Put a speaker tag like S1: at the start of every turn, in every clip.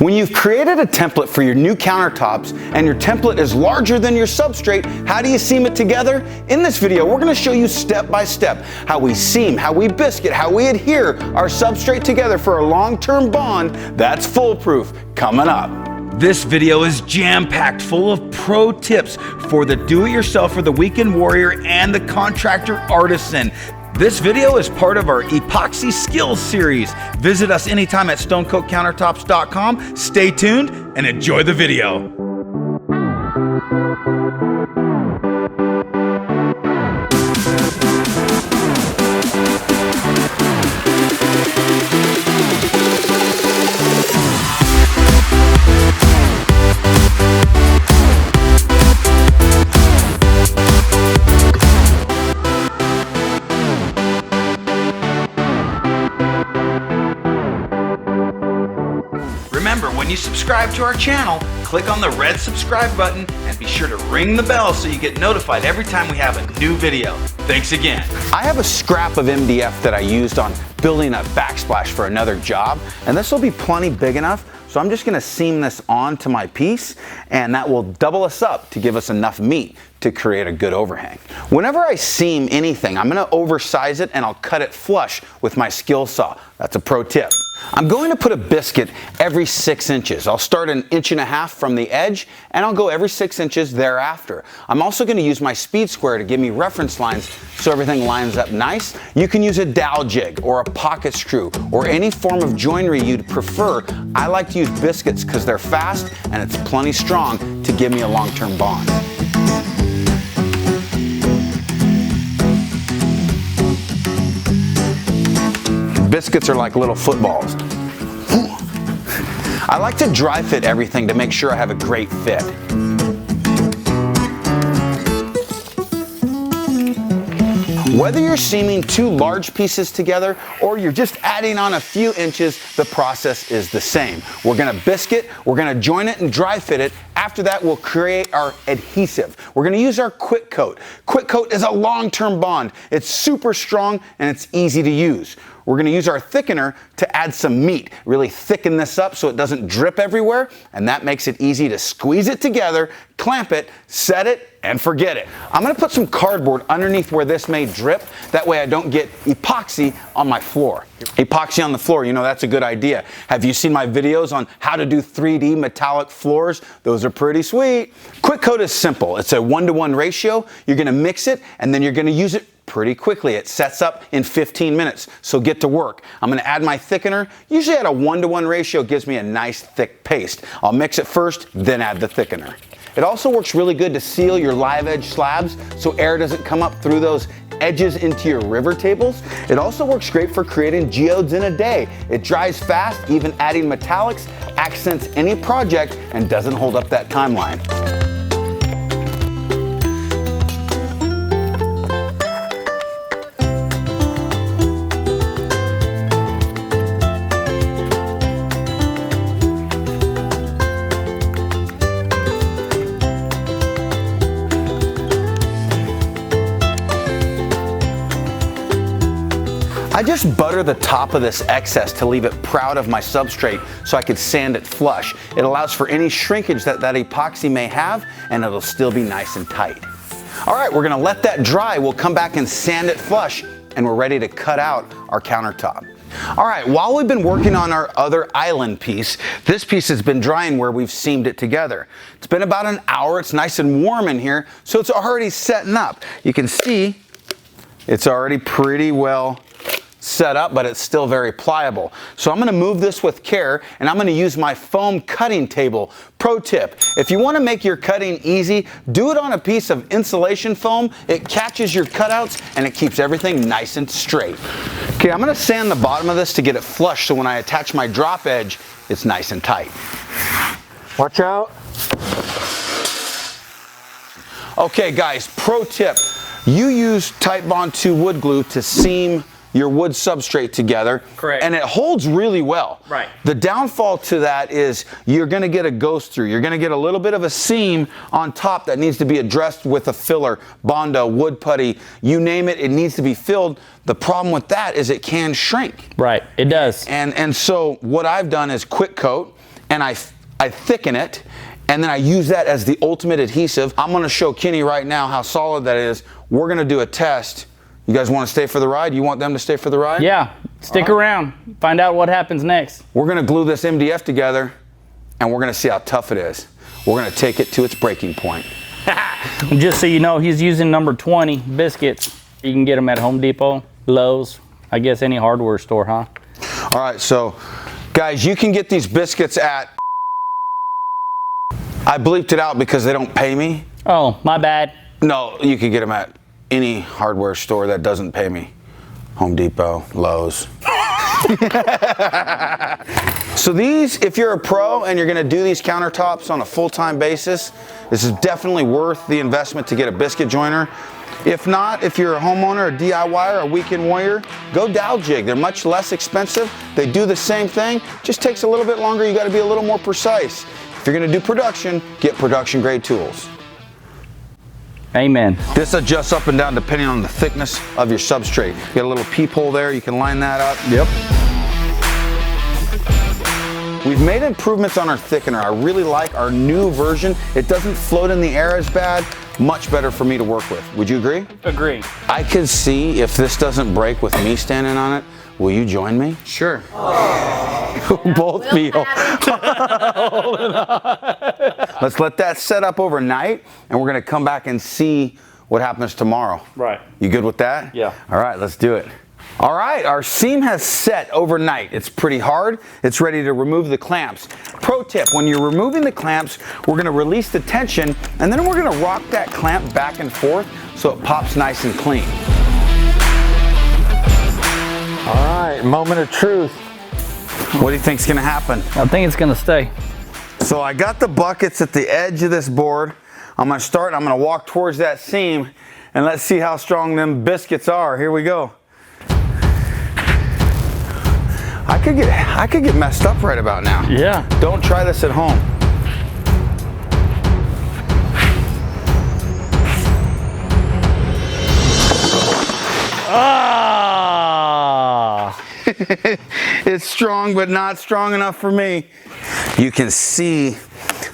S1: When you've created a template for your new countertops and your template is larger than your substrate, how do you seam it together? In this video, we're going to show you step by step how we seam, how we biscuit, how we adhere our substrate together for a long-term bond that's foolproof. Coming up. This video is jam-packed full of pro tips for the do-it-yourselfer, the weekend warrior, and the contractor artisan. This video is part of our Epoxy Skills series. Visit us anytime at stonecoatcountertops.com. Stay tuned and enjoy the video. Remember, when you subscribe to our channel, click on the red subscribe button and be sure to ring the bell so you get notified every time we have a new video. Thanks again. I have a scrap of MDF that I used on building a backsplash for another job, and this will be plenty big enough, so I'm just gonna seam this onto my piece, and that will double us up to give us enough meat to create a good overhang. Whenever I seam anything, I'm gonna oversize it and I'll cut it flush with my skill saw. That's a pro tip. I'm going to put a biscuit every 6 inches. I'll start 1.5 inches from the edge and I'll go every 6 inches thereafter. I'm also going to use my speed square to give me reference lines so everything lines up nice. You can use a dowel jig or a pocket screw or any form of joinery you'd prefer. I like to use biscuits because they're fast and it's plenty strong to give me a long-term bond. Biscuits are like little footballs. I like to dry fit everything to make sure I have a great fit. Whether you're seaming 2 large pieces together or you're just adding on a few inches, the process is the same. We're gonna biscuit, we're gonna join it and dry fit it. After that, we'll create our adhesive. We're gonna use our Quick Coat. Quick Coat is a long-term bond. It's super strong and it's easy to use. We're gonna use our thickener to add some meat, really thicken this up so it doesn't drip everywhere, and that makes it easy to squeeze it together, clamp it, set it, and forget it. I'm gonna put some cardboard underneath where this may drip, that way I don't get epoxy on my floor. Epoxy on the floor, you know, that's a good idea. Have you seen my videos on how to do 3D metallic floors? Those are pretty sweet. Quick Coat is simple. It's a 1-to-1 ratio. You're gonna mix it, and then you're gonna use it pretty quickly. It sets up in 15 minutes, so get to work. I'm gonna add my thickener. Usually at a 1-to-1 ratio gives me a nice thick paste. I'll mix it first, then add the thickener. It also works really good to seal your live edge slabs so air doesn't come up through those edges into your river tables. It also works great for creating geodes in a day. It dries fast, even adding metallics accents any project and doesn't hold up that timeline. I just butter the top of this excess to leave it proud of my substrate so I could sand it flush. It allows for any shrinkage that epoxy may have, and it'll still be nice and tight. All right, we're gonna let that dry. We'll come back and sand it flush, and we're ready to cut out our countertop. All right, while we've been working on our other island piece, this piece has been drying where we've seamed it together. It's been about an hour. It's nice and warm in here, so it's already setting up. You can see it's already pretty well set up, but it's still very pliable. So I'm gonna move this with care, and I'm gonna use my foam cutting table. Pro tip, if you wanna make your cutting easy, do it on a piece of insulation foam. It catches your cutouts and it keeps everything nice and straight. Okay, I'm gonna sand the bottom of this to get it flush so when I attach my drop edge, it's nice and tight.
S2: Watch out.
S1: Okay guys, pro tip, you use Titebond 2 wood glue to seam your wood substrate together.
S2: Correct.
S1: And it holds really well.
S2: Right.
S1: The downfall to that is you're gonna get a ghost through. You're gonna get a little bit of a seam on top that needs to be addressed with a filler, Bondo, wood putty, you name it, it needs to be filled. The problem with that is it can shrink.
S2: Right, it does.
S1: And so what I've done is Quick Coat, and I thicken it, and then I use that as the ultimate adhesive. I'm gonna show Kenny right now how solid that is. We're gonna do a test. You guys wanna stay for the ride? You want them to stay for the ride?
S3: Yeah, stick around. Find out what happens next.
S1: We're gonna glue this MDF together, and we're gonna see how tough it is. We're gonna take it to its breaking point.
S3: Just so you know, he's using number 20 biscuits. You can get them at Home Depot, Lowe's, I guess any hardware store, huh?
S1: All right, so guys, you can get these biscuits at, I bleeped it out because they don't pay me.
S3: Oh, my bad.
S1: No, you can get them at any hardware store that doesn't pay me. Home Depot, Lowe's. So these, if you're a pro and you're gonna do these countertops on a full-time basis, this is definitely worth the investment to get a biscuit joiner. If not, if you're a homeowner, a DIYer, a weekend warrior, go dowel jig. They're much less expensive. They do the same thing, just takes a little bit longer. You gotta be a little more precise. If you're gonna do production, get production grade tools.
S3: Amen.
S1: This adjusts up and down depending on the thickness of your substrate. You got a little peephole there, you can line that up.
S3: Yep.
S1: We've made improvements on our thickener. I really like our new version. It doesn't float in the air as bad. Much better for me to work with. Would you agree?
S3: Agree.
S1: I could see if this doesn't break with me standing on it. Will you join me?
S3: Sure.
S1: Both be holding on. Let's let that set up overnight, and we're gonna come back and see what happens tomorrow.
S3: Right.
S1: You good with that?
S3: Yeah.
S1: All right, let's do it. All right, our seam has set overnight. It's pretty hard. It's ready to remove the clamps. Pro tip, when you're removing the clamps, we're gonna release the tension, and then we're gonna rock that clamp back and forth so it pops nice and clean.
S2: All right, moment of truth.
S1: What do you think's gonna happen?
S3: I think it's gonna stay.
S1: So I got the buckets at the edge of this board. I'm gonna walk towards that seam, and let's see how strong them biscuits are. Here we go. I could get messed up right about now.
S3: Yeah.
S1: Don't try this at home.
S3: Ah!
S1: It's strong, but not strong enough for me. You can see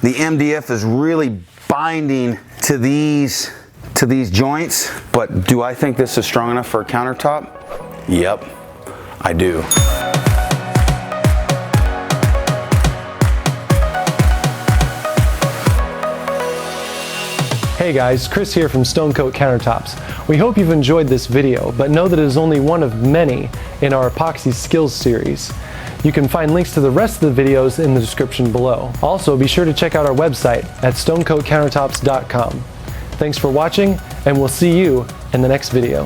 S1: the MDF is really binding to these joints, but do I think this is strong enough for a countertop? Yep, I do.
S4: Hey guys, Chris here from Stone Coat Countertops. We hope you've enjoyed this video, but know that it is only one of many in our Epoxy Skills series. You can find links to the rest of the videos in the description below. Also, be sure to check out our website at stonecoatcountertops.com. Thanks for watching, and we'll see you in the next video.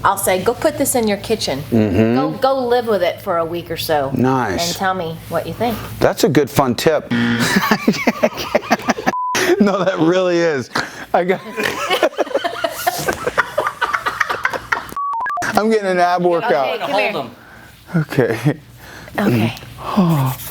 S5: I'll say, go put this in your kitchen. Go live with it for a week or so.
S1: Nice.
S5: And tell me what you think.
S1: That's a good fun tip. No, that really is. I'm getting an ab workout.
S5: Okay, come here.
S1: Okay.
S5: Okay.